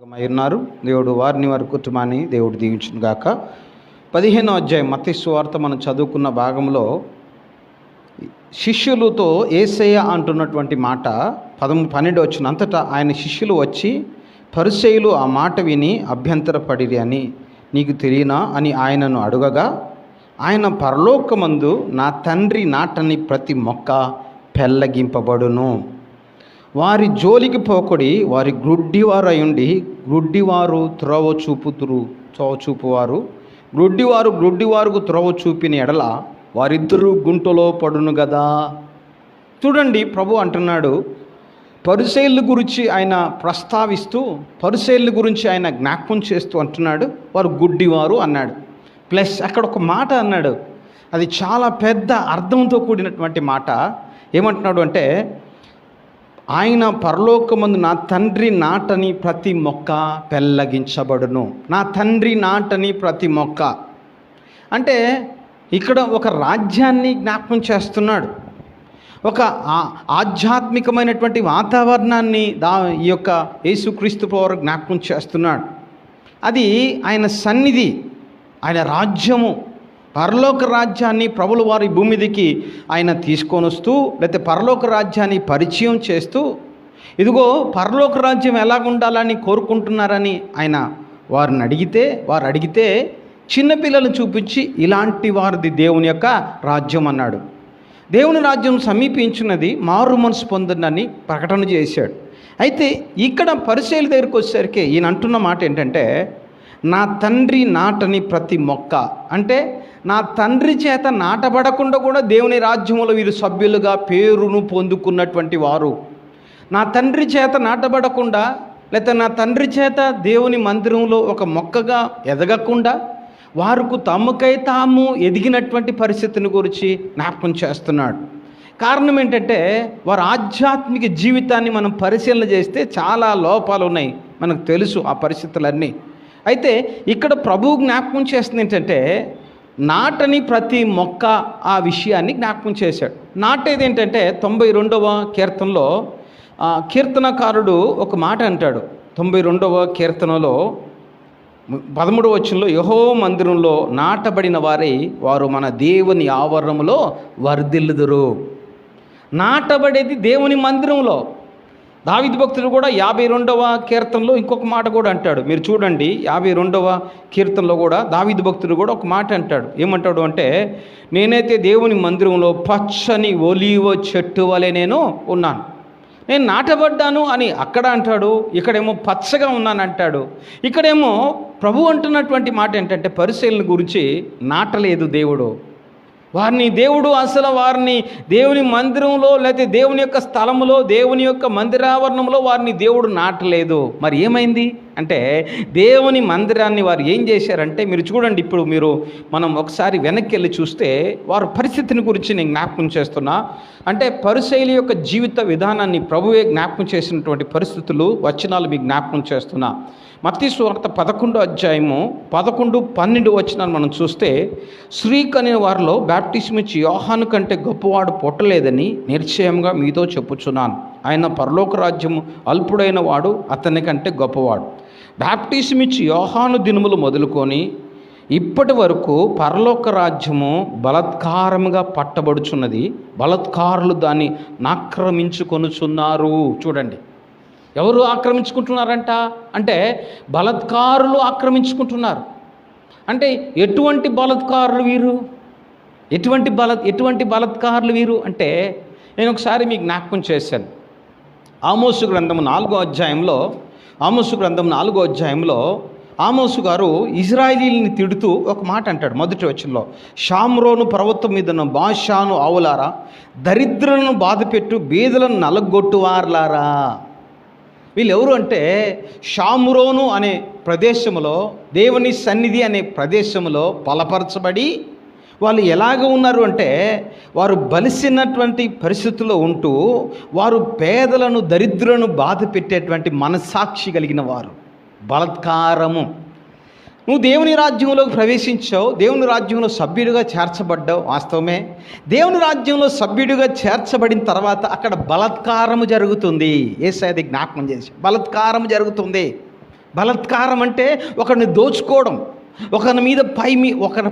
ఉన్నారు. దేవుడు వారిని వారి కుటుంబాన్ని దేవుడు దీవించును గాక. 15వ అధ్యాయం మత్తయి సువార్త మనం చదువుకున్న భాగంలో శిష్యులతో యేసయ్య అంటున్నటువంటి మాట 12 వచ్చిన అంతటా ఆయన శిష్యులు వచ్చి పరిసయ్యులు ఆ మాట విని అభ్యంతరపడిరి అని నీకు తెలియనా అని ఆయనను అడుగగా ఆయన పరలోకమందు నా తండ్రి నాటని ప్రతి మొక్క పెళ్ళగింపబడును, వారి జోలికి పోకుడి, వారి గ్రుడ్డివారు అయ్యుండి గ్రుడ్డివారు త్రోవ చూపువారు గ్రుడ్డివారుకు త్రోవ చూపిన ఎడల వారిద్దరూ గుంటలో పడును కదా. చూడండి, ప్రభు అంటున్నాడు, పరిసయ్యుల గురించి ఆయన ప్రస్తావిస్తూ పరిసయ్యుల గురించి ఆయన జ్ఞాపకం చేస్తూ అంటున్నాడు వారు గుడ్డివారు అన్నాడు. ప్లస్ అక్కడ ఒక మాట అన్నాడు, అది చాలా పెద్ద అర్థంతో కూడినటువంటి మాట. ఏమంటున్నాడు అంటే, ఆయన పరలోకమందు నా తండ్రి నాటని ప్రతి మొక్క పెళ్ళగించబడును. నా తండ్రి నాటని ప్రతి మొక్క అంటే ఇక్కడ ఒక రాజ్యాన్ని జ్ఞాపకం చేస్తున్నాడు, ఒక ఆధ్యాత్మికమైనటువంటి వాతావరణాన్ని ఈ యొక్క యేసుక్రీస్తు వారు జ్ఞాపకం చేస్తున్నాడు. అది ఆయన సన్నిధి, ఆయన రాజ్యము, పరలోక రాజ్యాన్ని ప్రభుల వారి భూమిదికి ఆయన తీసుకొని వస్తూ, లేకపోతే పరలోక రాజ్యాన్ని పరిచయం చేస్తూ, ఇదిగో పరలోక రాజ్యం ఎలాగుండాలని కోరుకుంటున్నారని ఆయన వారు అడిగితే చిన్నపిల్లలను చూపించి ఇలాంటి వారిది దేవుని యొక్క రాజ్యం అన్నాడు. దేవుని రాజ్యం సమీపించినది, మారు మనసు పొందని ప్రకటన చేశాడు. అయితే ఇక్కడ పరిసయ్యుల దగ్గరికి వచ్చేసరికి ఈయన అంటున్న మాట ఏంటంటే, నా తండ్రి నాటని ప్రతి మొక్క అంటే నా తండ్రి చేత నాటబడకుండా కూడా దేవుని రాజ్యంలో వీరు సభ్యులుగా పేరును పొందుకున్నటువంటి వారు, నా తండ్రి చేత నాటబడకుండా లేకపోతే నా తండ్రి చేత దేవుని మందిరంలో ఒక మొక్కగా ఎదగకుండా వారికి తమకై తాము ఎదిగినటువంటి పరిస్థితిని గురించి జ్ఞాపకం చేస్తున్నాడు. కారణం ఏంటంటే, వారి ఆధ్యాత్మిక జీవితాన్ని మనం పరిశీలన చేస్తే చాలా లోపాలు ఉన్నాయి, మనకు తెలుసు ఆ పరిస్థితులన్నీ. అయితే ఇక్కడ ప్రభువు జ్ఞాపకం చేస్తుంది ఏంటంటే, నాటని ప్రతి మొక్క ఆ విషయాన్ని జ్ఞాపకం చేశాడు. నాటేది ఏంటంటే 92వ కీర్తనలో కీర్తనకారుడు ఒక మాట అంటాడు. 92వ కీర్తనలో 13వ వచనంలో, యెహోవా మందిరంలో నాటబడిన వారు మన దేవుని ఆవరణంలో వర్ధిల్లుదురు. నాటబడేది దేవుని మందిరంలో. దావీదు భక్తుడు కూడా 52వ కీర్తనలో ఇంకొక మాట కూడా అంటాడు. మీరు చూడండి, 52వ కీర్తనలో కూడా దావీదు భక్తుడు కూడా ఒక మాట అంటాడు. ఏమంటాడు అంటే, నేనైతే దేవుని మందిరంలో పచ్చని ఒలీవ చెట్టు వలె నేను ఉన్నాను, నేను నాటబడ్డాను అని అక్కడ అంటాడు. ఇక్కడేమో పచ్చగా ఉన్నాను అంటాడు. ఇక్కడేమో ప్రభు అంటున్నటువంటి మాట ఏంటంటే, పరిసయ్యుల గురించి నాటలేదు దేవుడు. వారిని దేవుని మందిరంలో లేకపోతే దేవుని యొక్క స్థలంలో, దేవుని యొక్క మందిరావరణంలో వారిని దేవుడు నాటలేదు. మరి ఏమైంది అంటే, దేవుని మందిరాన్ని వారు ఏం చేశారంటే, మీరు చూడండి, ఇప్పుడు మనం ఒకసారి వెనక్కి వెళ్ళి చూస్తే వారి పరిస్థితిని గురించి నేను జ్ఞాపకం చేస్తున్నా. అంటే పరిసయ్యుల యొక్క జీవిత విధానాన్ని ప్రభువే జ్ఞాపకం చేసినటువంటి పరిస్థితులు, వచనాలు మీకు జ్ఞాపకం చేస్తున్నా. మత్తయి సువార్త 11వ అధ్యాయము 11, 12 వచనాలు మనం చూస్తే, స్త్రీ కనిన వారిలో బాప్టిస్మ్ ఇచ్చి యోహాను కంటే గొప్పవాడు పుట్టలేదని నిశ్చయంగా మీతో చెప్పుచున్నాను. ఆయన పరలోక రాజ్యము అల్పుడైన వాడు అతని కంటే గొప్పవాడు. బాప్టిస్మ్ ఇచ్చి యోహాను దినములు మొదలుకొని ఇప్పటి వరకు పరలోక రాజ్యము బలాత్కారముగా పట్టబడుచున్నది, బలాత్కారులు దాన్ని ఆక్రమించుకొనుచున్నారు. చూడండి, ఎవరు ఆక్రమించుకుంటున్నారంట అంటే, బలాత్కారులు ఆక్రమించుకుంటున్నారు. అంటే ఎటువంటి బలాత్కారులు వీరు? ఎటువంటి బలాత్కారులు వీరు అంటే, నేను ఒకసారి మీకు జ్ఞాపకం చేశాను. ఆమోసు గ్రంథం 4వ అధ్యాయంలో ఆమోసు గారు ఇజ్రాయేలీని తిడుతూ ఒక మాట అంటాడు. మొదటి వచనంలో, షామ్రోను పర్వతం మీదను బాషాను ఆవులారా, దరిద్రులను బాధపెట్టు బీదలను నలగొట్టువార్లారా. వీళ్ళు ఎవరు అంటే, షామ్రోను అనే ప్రదేశంలో, దేవుని సన్నిధి అనే ప్రదేశంలో బలపరచబడి వాళ్ళు ఎలాగ ఉన్నారు అంటే, వారు బలిసినటువంటి పరిస్థితుల్లో ఉంటూ వారు పేదలను, దరిద్రులను బాధ పెట్టేటువంటి మనస్సాక్షి కలిగిన వారు. బలాత్కారము. నువ్వు దేవుని రాజ్యంలోకి ప్రవేశించావు, దేవుని రాజ్యంలో సభ్యుడిగా చేర్చబడ్డావు, వాస్తవమే. దేవుని రాజ్యంలో సభ్యుడిగా చేర్చబడిన తర్వాత అక్కడ బలాత్కారము జరుగుతుంది. యేసయ్య జ్ఞాపకం చేసి, బలాత్కారము జరుగుతుంది. బలాత్కారం అంటే ఒకరిని దోచుకోవడం, ఒకరి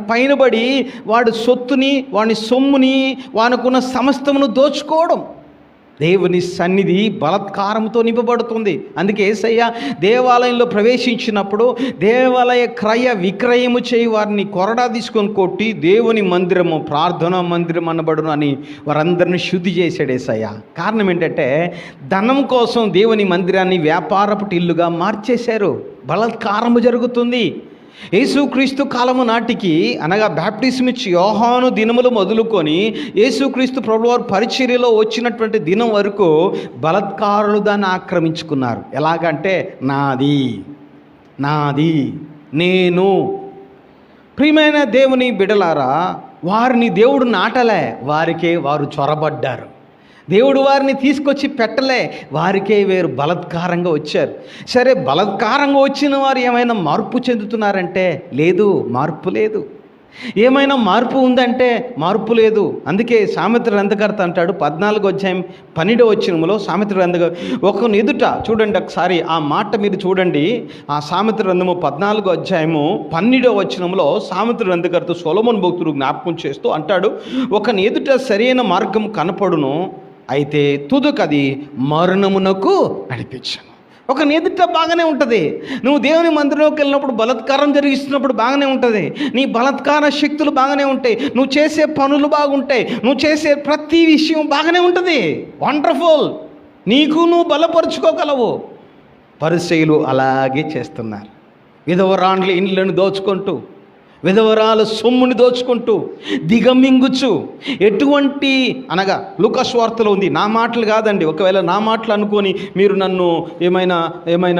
పైన పడి వాడి సొత్తుని, వాడి సొమ్ముని, వానుకున్న సమస్తమును దోచుకోవడం. దేవుని సన్నిధి బలాత్కారంతో నింపబడుతుంది. అందుకే యేసయ్య దేవాలయంలో ప్రవేశించినప్పుడు దేవాలయ క్రయ విక్రయము చేయి వారిని కొరడా తీసుకొని కొట్టి దేవుని మందిరము, ప్రార్థనా మందిరం అనబడును అని వారందరిని శుద్ధి చేశాడు యేసయ్య. కారణం ఏంటంటే ధనం కోసం దేవుని మందిరాన్ని వ్యాపారపు ఇల్లుగా మార్చేశారు. బలాత్కారము జరుగుతుంది. యేసుక్రీస్తు కాలము నాటికి, అనగా బాప్టిజం ఇచ్చి యోహాను దినములు మొదలుకొని యేసుక్రీస్తు ప్రభువారు పరిచర్యలో వచ్చినటువంటి దినం వరకు బలాత్కారులు దాన్ని ఆక్రమించుకున్నారు. ఎలాగంటే నాది నాది నేను. ప్రియమైన దేవుని బిడలారా, వారిని దేవుడు నాటలే, వారికే వారు చొరబడ్డారు. దేవుడు వారిని తీసుకొచ్చి పెట్టలే, వారికే వేరు బలాత్కారంగా వచ్చారు. సరే, బలాత్కారంగా వచ్చిన వారు ఏమైనా మార్పు చెందుతున్నారంటే లేదు, మార్పు లేదు. ఏమైనా మార్పు ఉందంటే మార్పు లేదు. అందుకే సామెతల గ్రంథకర్త అంటాడు 14:12 సామెతల గ్రంథం ఒకని ఎదుట, చూడండి ఒకసారి ఆ మాట మీరు చూడండి. ఆ సామెతల గ్రంథము 14:12 సామెతల గ్రంథకర్త సొలొమోను భక్తుడు జ్ఞాపకం చేస్తూ అంటాడు, ఒకని ఎదుట సరైన మార్గం కనపడును, అయితే తుదకది మరణమునకు నడిపించను. ఒక ఎదుట బాగానే ఉంటుంది. నువ్వు దేవుని మందిరంలోకి వెళ్ళినప్పుడు బలాత్కారం జరిగిస్తున్నప్పుడు బాగానే ఉంటుంది. నీ బలాత్కార శక్తులు బాగానే ఉంటాయి, నువ్వు చేసే పనులు బాగుంటాయి, నువ్వు చేసే ప్రతి విషయం బాగానే ఉంటుంది. వండర్ఫుల్. నీకు నువ్వు బలపరుచుకోగలవు. పరిసయ్యులు అలాగే చేస్తున్నారు. విధవరాండ్ల ఇండ్లను దోచుకుంటూ, విధవరాల సొమ్ముని దోచుకుంటూ, దిగమింగుచు, ఎటువంటి, అనగా లూకా సువార్తలో ఉంది. నా మాటలు కాదండి, ఒకవేళ నా మాటలు అనుకొని మీరు నన్ను ఏమైనా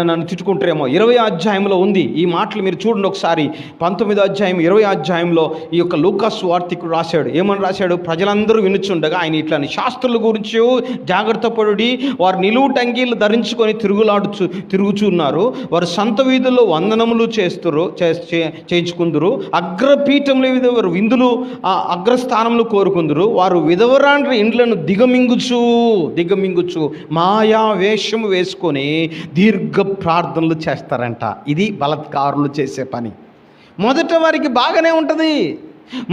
నన్ను తిట్టుకుంటారేమో. 20వ అధ్యాయంలో ఉంది ఈ మాటలు, మీరు చూడండి ఒకసారి. 19వ అధ్యాయం 20వ అధ్యాయంలో ఈ యొక్క లూకా సువార్తికుడు రాశాడు. ఏమని రాశాడు? ప్రజలందరూ వినుచుండగా ఆయన ఇట్లాని శాస్త్రుల గురించి జాగ్రత్త పడి వారు నిలువు టంగీలు ధరించుకొని తిరుగుచున్నారు. వారు సంత వీధుల్లో వందనములు చేయించుకుందరు. అగ్రపీఠంలో వారు విందులు అగ్రస్థానంలో కోరుకుందరు. వారు విధవరాండ్ర ఇండ్లను దిగమింగుచు మాయా వేషము వేసుకొని దీర్ఘ ప్రార్థనలు చేస్తారంట. ఇది బలాత్కారులు చేసే పని. మొదట వారికి బాగానే ఉంటుంది,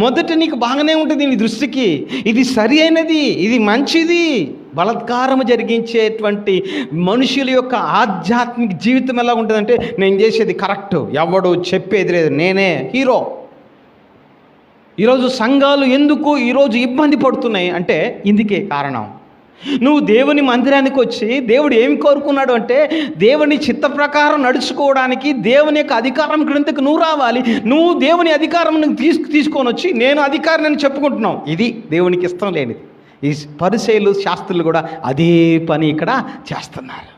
మొదట నీకు బాగానే ఉంటుంది, నీ దృష్టికి ఇది సరి అయినది, ఇది మంచిది. బలాత్కారం జరిగించేటువంటి మనుషుల యొక్క ఆధ్యాత్మిక జీవితం ఎలా ఉంటుందంటే, నేను చేసేది కరెక్ట్, ఎవడు చెప్పేది లేదు, నేనే హీరో. ఈరోజు సంఘాలు ఎందుకు ఈరోజు ఇబ్బంది పడుతున్నాయి అంటే ఇందుకే కారణం. నువ్వు దేవుని మందిరానికి వచ్చి దేవుడు ఏమి కోరుకున్నాడు అంటే, దేవుని చిత్త ప్రకారం నడుచుకోవడానికి దేవుని యొక్క అధికారం క్రిందకు నువ్వు రావాలి. నువ్వు దేవుని అధికారం తీసుకొని వచ్చి నేను అధికారం అని చెప్పుకుంటున్నావు. ఇది దేవునికి ఇష్టం లేనిది. ఈ పరిసయ్యులు శాస్త్రులు కూడా అదే పని ఇక్కడ చేస్తున్నారు.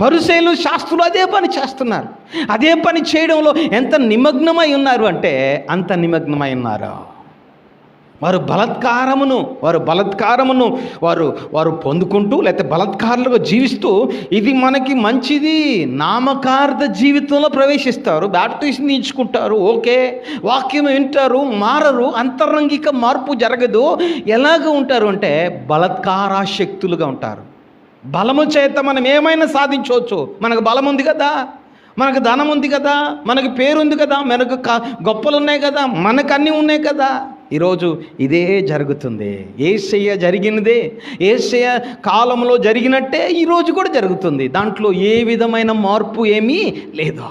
పరిసయ్యులు శాస్త్రులు అదే పని చేస్తున్నారు. అదే పని చేయడంలో ఎంత నిమగ్నమై ఉన్నారు అంటే అంత నిమగ్నమై ఉన్నారు. వారు బలాత్కారమును వారు పొందుకుంటూ, లేకపోతే బలాత్కారులుగా జీవిస్తూ, ఇది మనకి మంచిది నామకార్థ జీవితంలో ప్రవేశిస్తారు. బ్యాప్టిజం ఇచ్చుకుంటారు, ఓకే, వాక్యం వింటారు, మారరు, అంతరంగిక మార్పు జరగదు. ఎలాగ ఉంటారు అంటే బలాత్కారాశక్తులుగా ఉంటారు. బలము చేత మనం ఏమైనా సాధించవచ్చు. మనకు బలం ఉంది కదా, మనకు ధనం ఉంది కదా, మనకు పేరు ఉంది కదా, మనకు గొప్పలు ఉన్నాయి కదా, మనకు అన్నీ ఉన్నాయి కదా. ఈరోజు ఇదే జరుగుతుంది. యేసయ్య జరిగినదే, యేసయ్య కాలంలో జరిగినట్టే ఈరోజు కూడా జరుగుతుంది. దాంట్లో ఏ విధమైన మార్పు ఏమీ లేదు.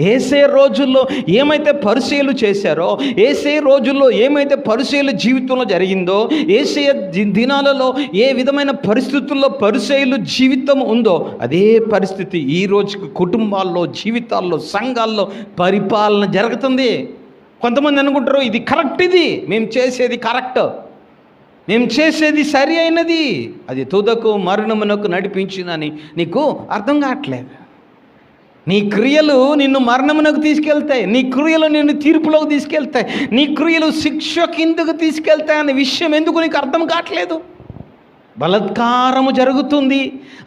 యేసయ్య రోజుల్లో ఏమైతే పరిసయ్యులు చేశారో, యేసయ్య రోజుల్లో ఏమైతే పరిసయ్యుల జీవితంలో జరిగిందో, యేసయ్య దినాలలో ఏ విధమైన పరిస్థితుల్లో పరిసయ్యుల జీవితం ఉందో అదే పరిస్థితి ఈ రోజుకి కుటుంబాల్లో, జీవితాల్లో, సంఘాల్లో పరిపాలన జరుగుతుంది. కొంతమంది అనుకుంటారు ఇది కరెక్ట్, ఇది మేము చేసేది కరెక్ట్, మేము చేసేది సరి అయినది, అది తుదకు మరణమునకు నడిపించిందని నీకు అర్థం కావట్లేదు. నీ క్రియలు నిన్ను మరణమునకు తీసుకెళ్తాయి, నీ క్రియలు నిన్ను తీర్పులోకి తీసుకెళ్తాయి, నీ క్రియలు శిక్ష కిందకు తీసుకెళ్తాయి అనే విషయం ఎందుకు నీకు అర్థం కావట్లేదు. బలాత్కారము జరుగుతుంది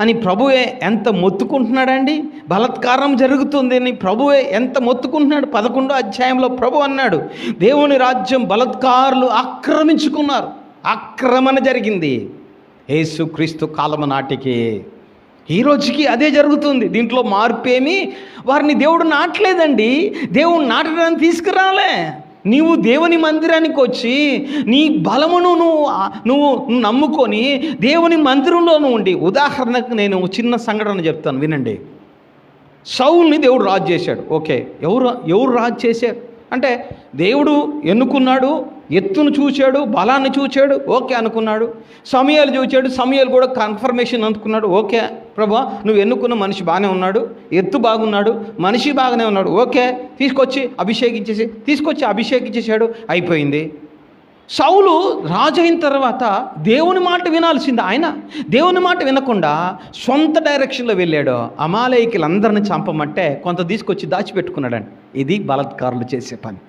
అని ప్రభువే ఎంత మొత్తుకుంటున్నాడండి. బలాత్కారం జరుగుతుంది అని ప్రభువే ఎంత మొత్తుకుంటున్నాడు. 11వ అధ్యాయంలో ప్రభు అన్నాడు, దేవుని రాజ్యం బలాత్కారులు ఆక్రమించుకున్నారు. ఆక్రమణ జరిగింది. యేసుక్రీస్తు కాలము నాటికి ఈ రోజుకి అదే జరుగుతుంది. దీంట్లో మార్పేమి వారిని దేవుడు నాటలేదండి. దేవుడు నాటడానికి తీసుకురాలే. నీవు దేవుని మందిరానికి వచ్చి నీ బలమును నువ్వు నమ్ముకొని దేవుని మందిరంలోనూ ఉండి, ఉదాహరణకు నేను చిన్న సంఘటన చెప్తాను వినండి. సౌల్ని దేవుడు రాజు చేశాడు. ఓకే, ఎవరు రాజు చేశారు అంటే దేవుడు ఎన్నుకున్నాడు, ఎత్తును చూచాడు, బలాన్ని చూచాడు, ఓకే అనుకున్నాడు. సమయాలు చూచాడు, సమయాలు కూడా కన్ఫర్మేషన్ అనుకున్నాడు. ఓకే ప్రభా, నువ్వు ఎన్నుకున్న మనిషి బాగానే ఉన్నాడు, ఎత్తు బాగున్నాడు, మనిషి బాగానే ఉన్నాడు, ఓకే తీసుకొచ్చి అభిషేకించేసాడు, అయిపోయింది. సౌలు రాజు అయిన తర్వాత దేవుని మాట వినాల్సింది. ఆయన దేవుని మాట వినకుండా సొంత డైరెక్షన్లో వెళ్ళాడు. అమాలేకులందరిని చంపమంటే కొంత తీసుకొచ్చి దాచిపెట్టుకున్నాడండి. ఇది బలాత్కారులు చేసే పని.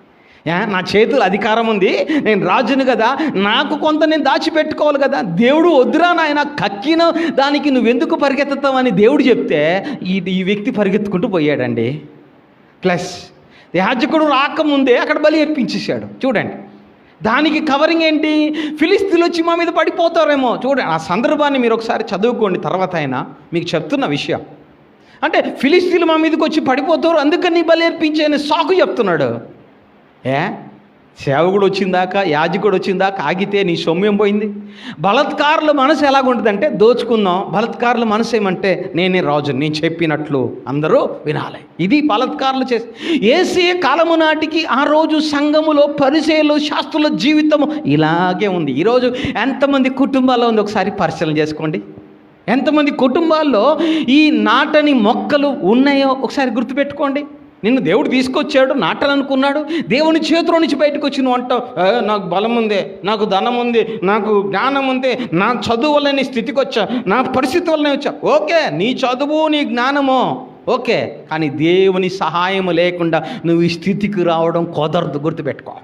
నా చేతులు అధికారం ఉంది, నేను రాజును కదా, నాకు కొంత నేను దాచిపెట్టుకోవాలి కదా. దేవుడు వద్దురా నాయన, కక్కిన దానికి నువ్వెందుకు పరిగెత్తుతావని దేవుడు చెప్తే ఈ వ్యక్తి పరిగెత్తుకుంటూ పోయాడండి. ప్లస్ యాజకుడు రాకముందే అక్కడ బలి అర్పించేశాడు. చూడండి, దానికి కవరింగ్ ఏంటి? ఫిలిస్తీన్లు వచ్చి మా మీద పడిపోతారేమో. చూడండి, ఆ సందర్భాన్ని మీరు ఒకసారి చదువుకోండి, తర్వాత అయినా మీకు చెప్తున్న విషయం. అంటే ఫిలిస్తీన్లు మా మీదకి వచ్చి పడిపోతారు, అందుకని బలి అర్పించే సాకు చెప్తున్నాడు. సేవకుడు వచ్చిందాకా, యాజకుడు వచ్చిందాకా ఆగితే నీ సొమ్యం పోయింది. బలాత్కారుల మనసు ఎలాగుంటుందంటే దోచుకుందాం. బలాత్కారుల మనసు ఏమంటే నేనే రాజు, నేను చెప్పినట్లు అందరూ వినాలి. ఇది బలాత్కారులు చేసి యేసే కాలము నాటికి ఆ రోజు సంఘములో పరిసయ్యులు శాస్త్రుల జీవితము ఇలాగే ఉంది. ఈరోజు ఎంతమంది కుటుంబాల్లో ఉంది ఒకసారి పరిశీలన చేసుకోండి. ఎంతమంది కుటుంబాల్లో ఈ నాటని మొక్కలు ఉన్నాయో ఒకసారి గుర్తుపెట్టుకోండి. నిన్ను దేవుడు తీసుకొచ్చాడు, నాటాలనుకున్నాడు, దేవుని చేతిలో నుంచి బయటకు వచ్చి నువ్వు అంటావు, నాకు బలం ఉంది, నాకు ధనం ఉంది, నాకు జ్ఞానం ఉంది, నా చదువు వల్ల నీ స్థితికి వచ్చా, నా పరిస్థితి వల్లనే వచ్చా. ఓకే, నీ చదువు నీ జ్ఞానమో ఓకే, కానీ దేవుని సహాయం లేకుండా నువ్వు ఈ స్థితికి రావడం కుదరదు, గుర్తుపెట్టుకో.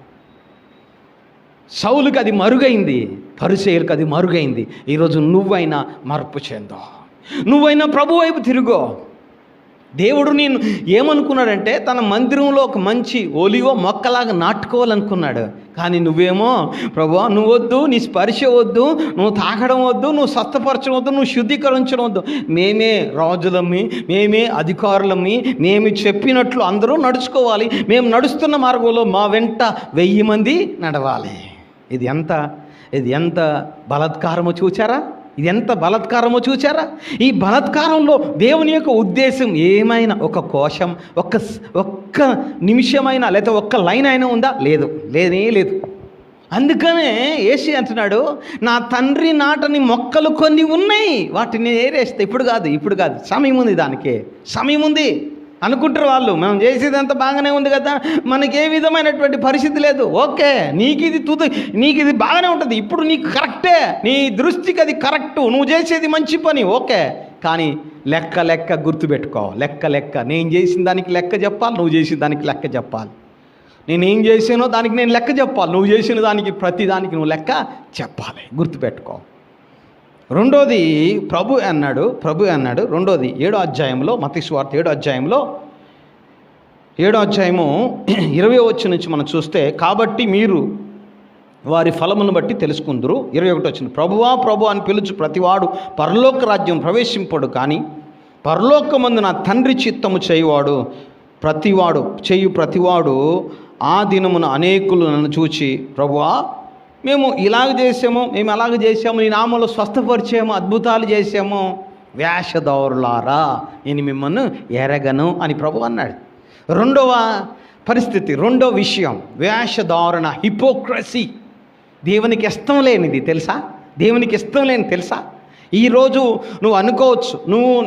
సౌలుకి అది మరుగైంది, పరిసయ్యులకు అది మరుగైంది. ఈరోజు నువ్వైనా మార్పు చెందో, నువ్వైనా ప్రభు వైపు తిరుగో. దేవుడు నేను ఏమనుకున్నాడంటే తన మందిరంలో ఒక మంచి ఒలివ మొక్కలాగా నాటుకోవాలనుకున్నాడు. కానీ నువ్వేమో ప్రభువా నువ్వు వద్దు, నీ స్పర్శ వద్దు, నువ్వు తాకడం వద్దు, నువ్వు స్వస్థపరచడం వద్దు, నువ్వు శుద్ధీకరించడం వద్దు, మేమే రాజులమి, మేమే అధికారులమి, మేము చెప్పినట్లు అందరూ నడుచుకోవాలి, మేము నడుస్తున్న మార్గంలో మా వెంట 1000 మంది నడవాలి. ఇది ఎంత బలాత్కారమో చూచారా? ఇది ఎంత బలాత్కారమో చూచారా? ఈ బలాత్కారంలో దేవుని యొక్క ఉద్దేశం ఏమైనా ఒక కోశం, ఒక్క నిమిషమైనా లేదా ఒక్క లైన్ అయినా ఉందా? లేదే లేదు. అందుకనే యేసు అంటున్నాడు, నా తండ్రి నాటని మొక్కలు కొన్ని ఉన్నాయి, వాటిని ఏరేస్తే ఇప్పుడు కాదు, సమయం ఉంది, దానికి సమయం ఉంది అనుకుంటారు వాళ్ళు. మనం చేసేదంతా బాగానే ఉంది కదా, మనకి ఏ విధమైనటువంటి పరిస్థితి లేదు, ఓకే, నీకు ఇది బాగానే ఉంటుంది, ఇప్పుడు నీకు కరెక్టే, నీ దృష్టికి అది కరెక్టు, నువ్వు చేసేది మంచి పని, ఓకే. కానీ లెక్క గుర్తుపెట్టుకో, లెక్క నేను చేసిన దానికి లెక్క చెప్పాలి, నువ్వు చేసిన దానికి లెక్క చెప్పాలి. నేనేం చేసానో దానికి నేను లెక్క చెప్పాలి, నువ్వు చేసిన దానికి ప్రతి దానికి నువ్వు లెక్క చెప్పాలి, గుర్తుపెట్టుకో. రెండోది ప్రభు అన్నాడు రెండోది 7వ అధ్యాయంలో, మత్తయి సువార్త 7వ అధ్యాయంలో 7వ అధ్యాయము 20వ వచనం నుంచి మనం చూస్తే, కాబట్టి మీరు వారి ఫలమును బట్టి తెలుసుకుందురు. 21వ వచనం, ప్రభు అని పిలుచు ప్రతివాడు పరలోక రాజ్యం ప్రవేశింపడు, కానీ పరలోకమందు నా తండ్రి చిత్తము చేయువాడు ప్రతివాడు ఆ దినమున అనేకులు నన్ను చూచి, ప్రభువా మేము ఇలాగ చేసాము, మేము అలాగ చేసాము, నీ నామంలో స్వస్థపరిచాము, అద్భుతాలు చేసాము, వేషధారులారా నేను మిమ్మల్ని ఎరగను అని ప్రభు అన్నాడు. రెండవ పరిస్థితి, రెండో విషయం, వేషధారణ, హిపోక్రసీ. దేవునికి ఇష్టం లేనిది తెలుసా? ఈరోజు నువ్వు అనుకోవచ్చు,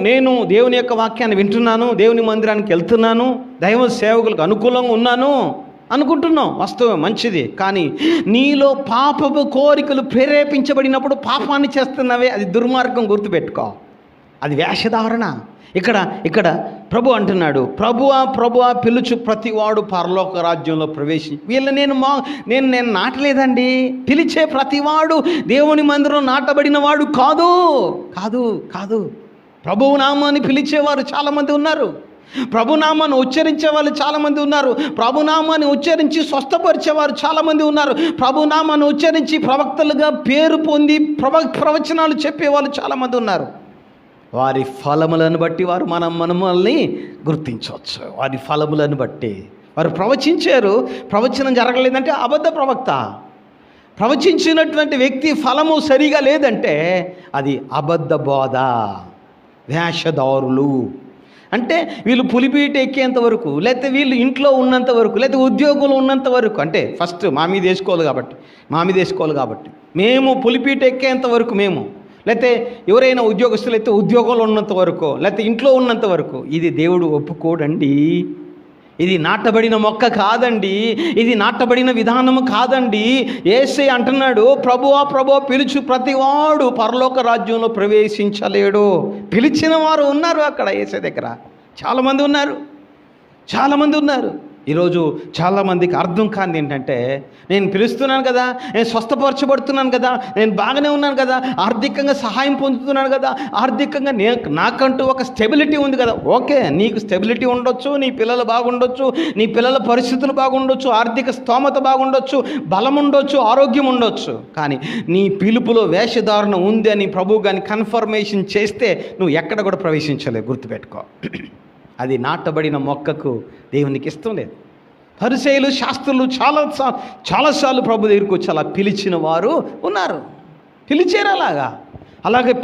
నేను దేవుని యొక్క వాక్యాన్ని వింటున్నాను, దేవుని మందిరానికి వెళ్తున్నాను, దైవ సేవకులకు అనుకూలంగా ఉన్నాను అనుకుంటున్నావు, వాస్తవం మంచిది. కానీ నీలో పాపపు కోరికలు ప్రేరేపించబడినప్పుడు పాపాన్ని చేస్తున్నావే, అది దుర్మార్గం, గుర్తుపెట్టుకో. అది వేషధారణ. ఇక్కడ ప్రభు అంటున్నాడు, ప్రభువా పిలుచు ప్రతివాడు పరలోక రాజ్యంలో వీళ్ళ నేను నాటలేదండి. పిలిచే ప్రతివాడు దేవుని మందిరం నాటబడిన వాడు కాదు. ప్రభువు నామాన్ని పిలిచేవారు చాలామంది ఉన్నారు, ప్రభునామాన్ని ఉచ్చరించే వాళ్ళు చాలామంది ఉన్నారు, ప్రభునామాన్ని ఉచ్చరించి స్వస్థపరిచేవారు చాలామంది ఉన్నారు, ప్రభునామాన్ని ఉచ్చరించి ప్రవక్తలుగా పేరు పొంది ప్రవచనాలు చెప్పేవాళ్ళు చాలామంది ఉన్నారు. వారి ఫలములను బట్టి వారు మనల్ని గుర్తించవచ్చు. వారి ఫలములను బట్టి వారు ప్రవచించారు, ప్రవచనం జరగలేదంటే అబద్ధ ప్రవక్త. ప్రవచించినటువంటి వ్యక్తి ఫలము సరిగా లేదంటే అది అబద్ధ బోధ, వేషధారులు. అంటే వీళ్ళు పులిపీట ఎక్కేంత వరకు, లేకపోతే వీళ్ళు ఇంట్లో ఉన్నంత వరకు, లేకపోతే ఉద్యోగులు ఉన్నంత వరకు, అంటే ఫస్ట్ మా మీద వేసుకోవాలి కాబట్టి మేము పులిపీట ఎక్కేంత వరకు మేము, లేకపోతే ఎవరైనా ఉద్యోగస్తులు అయితే ఉద్యోగంలో ఉన్నంత వరకు, లేకపోతే ఇంట్లో ఉన్నంత వరకు, ఇది దేవుడు ఒప్పుకోడండి. ఇది నాటబడిన మొక్క కాదండి, ఇది నాటబడిన విధానము కాదండి. యేసే అంటున్నాడు, ప్రభువా పిలుచు ప్రతివాడు పరలోక రాజ్యంలో ప్రవేశించలేడు. పిలిచిన వారు ఉన్నారు అక్కడ యేసే దగ్గర, చాలామంది ఉన్నారు. ఈరోజు చాలామందికి అర్థం కానిది ఏంటంటే, నేను పిలుస్తున్నాను కదా, నేను స్వస్థపరచబడుతున్నాను కదా, నేను బాగానే ఉన్నాను కదా, ఆర్థికంగా సహాయం పొందుతున్నాను కదా, ఆర్థికంగా నాకంటూ ఒక స్టెబిలిటీ ఉంది కదా. ఓకే, నీకు స్టెబిలిటీ ఉండొచ్చు, నీ పిల్లలు బాగుండొచ్చు, నీ పిల్లల పరిస్థితులు బాగుండొచ్చు, ఆర్థిక స్తోమత బాగుండొచ్చు, బలం ఉండొచ్చు, ఆరోగ్యం ఉండొచ్చు. కానీ నీ పిలుపులో వేషధారణ ఉంది అని ప్రభు కానీ కన్ఫర్మేషన్ చేస్తే నువ్వు ఎక్కడ కూడా ప్రవేశించలేవు, గుర్తుపెట్టుకో. అది నాటబడిన మొక్కకు దేవునికి ఇష్టం లేదు. పరిసయ్యులు, శాస్త్రులు చాలాసార్లు ప్రభు దగ్గరికి వచ్చి అలా పిలిచిన వారు ఉన్నారు. పిలిచారు అలాగే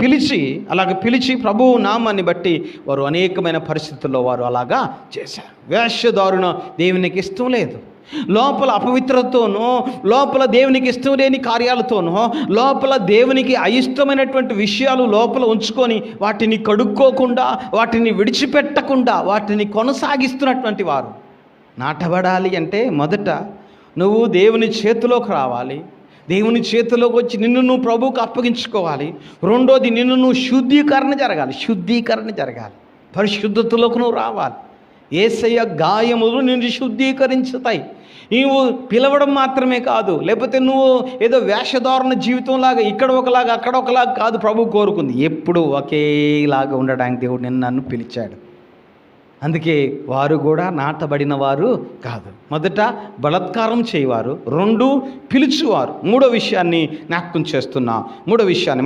పిలిచి ప్రభువు నామాన్ని బట్టి వారు అనేకమైన పరిస్థితుల్లో వారు అలాగా చేశారు. వేషధారణ దేవునికి ఇష్టం లేదు. లోపల అపవిత్రతతోనో, లోపల దేవునికి ఇష్టం లేని కార్యాలతోనో, లోపల దేవునికి అయిష్టమైనటువంటి విషయాలు లోపల ఉంచుకొని వాటిని కడుక్కోకుండా, వాటిని విడిచిపెట్టకుండా వాటిని కొనసాగిస్తున్నటువంటి వారు. నాటబడాలి అంటే మొదట నువ్వు దేవుని చేతిలోకి రావాలి, దేవుని చేతిలోకి వచ్చి నిన్ను నువ్వు ప్రభువుకు అప్పగించుకోవాలి. రెండోది, నిన్ను నువ్వు శుద్ధీకరణ జరగాలి, పరిశుద్ధతలోకి నువ్వు రావాలి. యేసయ్య గాయములు నిన్ను శుద్ధీకరించుతాయి. నీవు పిలవడం మాత్రమే కాదు, లేకపోతే నువ్వు ఏదో వేషధారణ జీవితంలాగా ఇక్కడ ఒకలాగా అక్కడ ఒకలాగా కాదు ప్రభు కోరుకుంది. ఎప్పుడు ఒకేలాగా ఉండడానికి దేవుడు నన్ను పిలిచాడు. అందుకే వారు కూడా నాటబడిన వారు కాదు. మొదట బలాత్కారం చేయవారు, రెండు పిలుచువారు. మూడో విషయాన్ని జ్ఞాపకం చేస్తున్నా.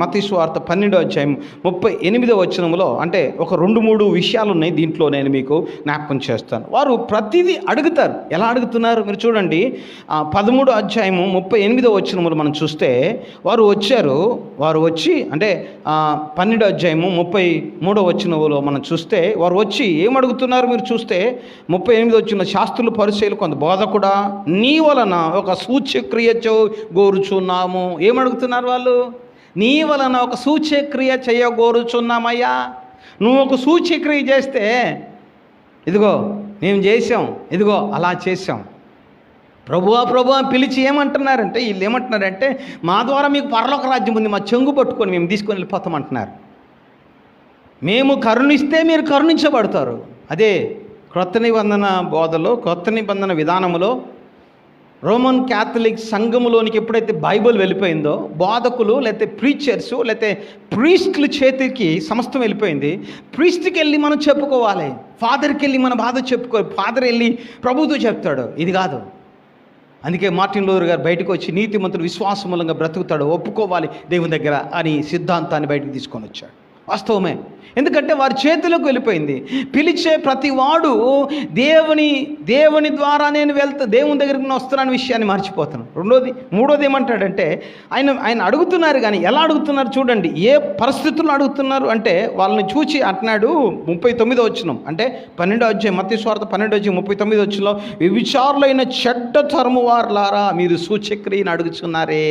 మత్తయి సువార్త 12వ అధ్యాయం 38వ వచనంలో, అంటే ఒక 2-3 విషయాలు ఉన్నాయి దీంట్లో, నేను మీకు జ్ఞాపకం చేస్తాను. వారు ప్రతిదీ అడుగుతారు. ఎలా అడుగుతున్నారు మీరు చూడండి. 13వ అధ్యాయము 38వ వచనంలో మనం చూస్తే వారు వచ్చి అంటే 12వ అధ్యాయము 33వ వచనంలో మనం చూస్తే వారు వచ్చి ఏమడుగుతున్నారు మీరు చూస్తే 38వ వచనంలో, శాస్త్రులు పరిసయ్యులు కొంత, బోధకుడా నీ వలన ఒక సూచ్యక్రియ గోరుచున్నాము. ఏమడుగుతున్నారు వాళ్ళు? నీ వలన ఒక సూచ్యక్రియ చేయగోరుచున్నామయ్యా. నువ్వు ఒక సూచ్యక్రియ చేస్తే ఇదిగో మేము చేసాం, ఇదిగో అలా చేసాం. ప్రభువా పిలిచి ఏమంటున్నారంటే, వీళ్ళు ఏమంటున్నారంటే, మా ద్వారా మీకు పరలోక రాజ్యం ఉంది, మా చెంగు పట్టుకొని మేము తీసుకొని వెళ్ళిపోతామంటున్నారు. మేము కరుణిస్తే మీరు కరుణించబడతారు. అదే క్రొత్త నిబంధన బోధలో, క్రొత్త నిబంధన విధానములో, రోమన్ క్యాథలిక్ సంఘములోనికి ఎప్పుడైతే బైబిల్ వెళ్ళిపోయిందో, బోధకులు లేకపోతే ప్రీచర్సు లేకపోతే ప్రీస్టుల చేతికి సమస్తం వెళ్ళిపోయింది. ప్రీస్ట్కి వెళ్ళి మనం చెప్పుకోవాలి, ఫాదర్కి వెళ్ళి మన బాధ చెప్పుకోవాలి. ఫాదర్ వెళ్ళి ప్రభుతో చెప్తాడు, ఇది కాదు. అందుకే మార్టిన్ లూథర్ గారు బయటకు వచ్చి నీతిమంతుడు విశ్వాస మూలంగా బ్రతుకుతాడు, ఒప్పుకోవాలి దేవుని దగ్గర అని సిద్ధాంతాన్ని బయటకు తీసుకొని వచ్చాడు. వాస్తవమే, ఎందుకంటే వారి చేతిలోకి వెళ్ళిపోయింది. పిలిచే ప్రతి వాడు దేవుని ద్వారా నేను దేవుని దగ్గరికి వస్తున్నాను విషయాన్ని మర్చిపోతాను. మూడోది ఏమంటాడంటే, ఆయన అడుగుతున్నారు, కానీ ఎలా అడుగుతున్నారు చూడండి. ఏ పరిస్థితుల్లో అడుగుతున్నారు అంటే, వాళ్ళని చూచి అంటున్నాడు 39వ వచనం, అంటే 12వ అధ్యాయం మత్తయి సువార్త 12వ అధ్యాయం 39వ వచనంలో, విచారులైన చెడ్డ తరము వారులారా మీరు సూచక్రియను అడుగుతున్నారే.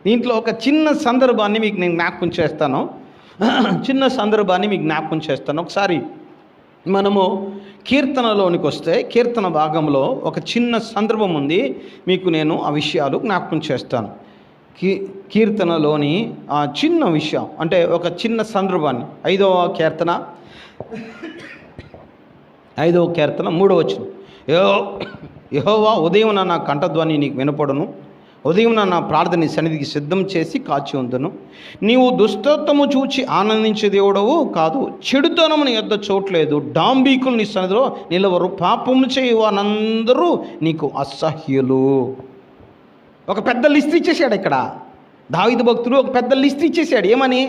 దీంట్లో ఒక చిన్న సందర్భాన్ని మీకు నేను జ్ఞాపకం చేస్తాను. ఒకసారి మనము కీర్తనలోనికి వస్తే, కీర్తన భాగంలో ఒక చిన్న సందర్భం ఉంది, మీకు నేను ఆ విషయాలు జ్ఞాపకం చేస్తాను. కీర్తనలోని ఆ చిన్న విషయం, అంటే ఒక చిన్న సందర్భాన్ని. 5వ కీర్తన 3వ వచనం, యెహోవా ఉదయం నా కంఠధ్వని నీకు వినపడును, ఉదయం నా ప్రార్థన సన్నిధికి సిద్ధం చేసి కాచి ఉందును. నీవు దుష్టత్వము చూచి ఆనందించే దేవుడవు కాదు, చెడుతనము నీ యొద్ద చోట్లేదు, డాంబికులు నీ సన్నిధిలో నిలవరు, పాపము చేయవానందరూ నీకు అసహ్యులు. ఒక పెద్ద లిస్ట్ ఇచ్చేసాడు ఇక్కడ. దావీదు భక్తుడు ఒక పెద్ద లిస్ట్ ఇచ్చేసాడు. ఏమని?